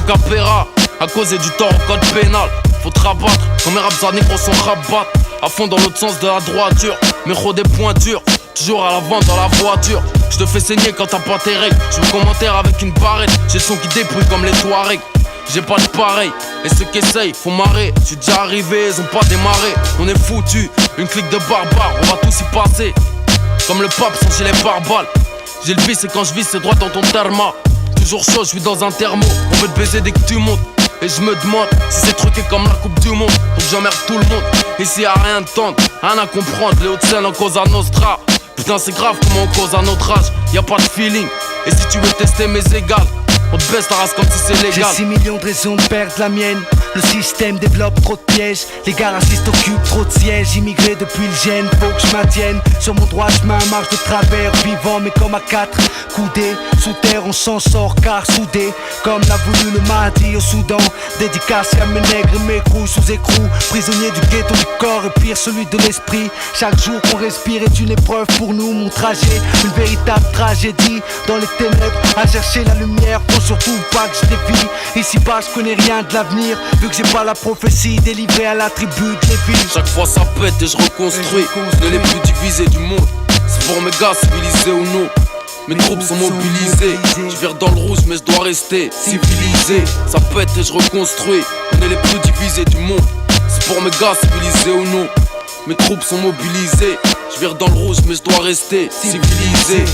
capéra, à causer du tort au code pénal. Faut te rabattre, quand mes raps à négro sont rabattent. À fond dans l'autre sens de la droiture, méro des pointures, toujours à l'avant dans la voiture. Je te fais saigner quand t'as pas tes règles. Je veux commentaire avec une barrette, j'ai le son qui débrouille comme les Touaregs. J'ai pas de pareil, et ceux qui essayent, faut marrer. J'suis déjà arrivé, ils ont pas démarré. On est foutus, une clique de barbares, on va tous y passer. Comme le pape sans gilet pare-balles. J'ai le vice et quand je vis c'est droit dans ton therma. Toujours chaud, je suis dans un thermo. On veut te baiser dès que tu montes. Et je me demande si c'est truqué comme la coupe du monde. Donc j'emmerde tout le monde. Ici y'a rien de tendre, rien à comprendre. Les Hauts-de-Seine en cause à Nostra. Putain c'est grave comment on cause à notre âge. Y'a pas de feeling. Et si tu veux tester mes égales, on te baisse ta race comme si c'est légal. J'ai 6 millions de raisons de perdre la mienne. Le système développe trop de pièges. Les gars racistes occupent trop de sièges. Immigré depuis le gène, faut que je maintienne sur mon droit chemin, marche de travers. Vivant mais comme à 4 coudées. Sous terre on s'en sort car soudé. Comme l'a voulu le Mahdi au Soudan. Dédicace à mes nègres et mes crews sous écrou. Prisonnier du ghetto du corps et pire celui de l'esprit. Chaque jour qu'on respire est une épreuve pour nous. Mon trajet, une véritable tragédie. Dans les ténèbres, à chercher la lumière. Faut surtout pas que je dévie. Ici bas je connais rien de l'avenir. Vu que j'ai pas la prophétie délivrée à la tribu de Lévi. Chaque fois ça pète et je reconstruis. Je ne les plus divisés du monde. C'est pour mes gars civilisés ou non. Mes troupes sont mobilisées. Je vire dans le rouge mais je dois rester civilisé. Ça pète et je reconstruis. On est les plus divisés du monde. C'est pour mes gars civilisés ou non. Mes troupes sont mobilisées. Je vire dans le rouge mais je dois rester civilisé.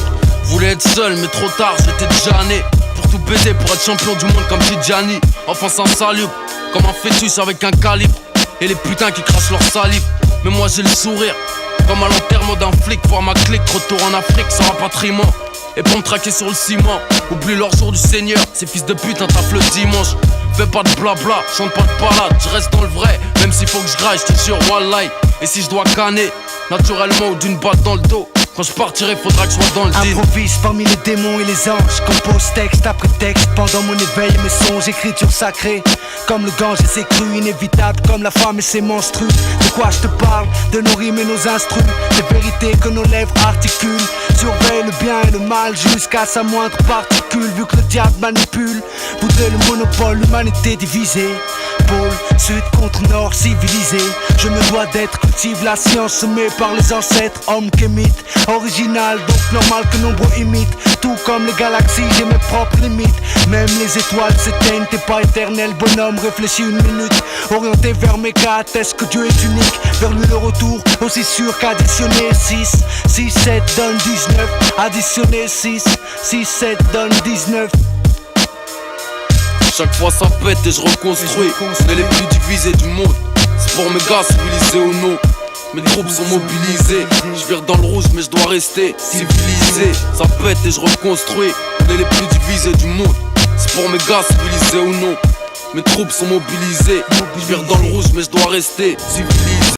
Voulais être seul mais trop tard j'étais déjà né. Pour tout baiser, pour être champion du monde comme Tidjani. Enfin sans salut, comme un fœtus avec un calibre. Et les putains qui crachent leur salive. Mais moi j'ai le sourire, comme à l'enterrement d'un flic. Voir ma clique, retour en Afrique sans rapatriement. Et pour me traquer sur le ciment, oublie leur jour du Seigneur. Ces fils de pute un taf le dimanche. Fais pas de blabla, chante pas de palade. Je reste dans le vrai, même s'il faut que je graille, je te jure wallahi. Et si je dois canner, naturellement ou d'une balle dans le dos. Quand je partirai, faudra que je sois dans le deal. Improvise parmi les démons et les anges. Compose texte après texte. Pendant mon éveil et mes songes, écriture sacrée. Comme le Gange et ses crues, inévitable comme la femme et ses menstrues. De quoi je te parle? De nos rimes et nos instrus. Des vérités que nos lèvres articulent. Surveille le bien et le mal jusqu'à sa moindre particule. Vu que le diable manipule, voudrait le monopole, l'humanité divisée. Pôle, sud contre nord, civilisé. Je me dois d'être, cultive la science semée par les ancêtres. Homme qu'émite, original, donc normal que nombreux imitent. Tout comme les galaxies, j'ai mes propres limites. Même les étoiles s'éteignent, t'es pas éternel, bonhomme, réfléchis une minute. Orienté vers mes cas, atteste que Dieu est unique. Vers lui le retour, aussi sûr qu'additionner 6 6, 7 donne 19. Additionner 6 6, 7 donne 19. Chaque fois ça pète et je reconstruis. On est les plus divisés du monde. C'est pour mes gars civilisés ou non. Mes troupes sont mobilisées. Je vire dans le rouge mais je dois rester civilisé. Ça pète et je reconstruis. On est les plus divisés du monde. C'est pour mes gars civilisés ou non. Mes troupes sont mobilisées. Je vire dans le rouge mais je dois rester civilisé.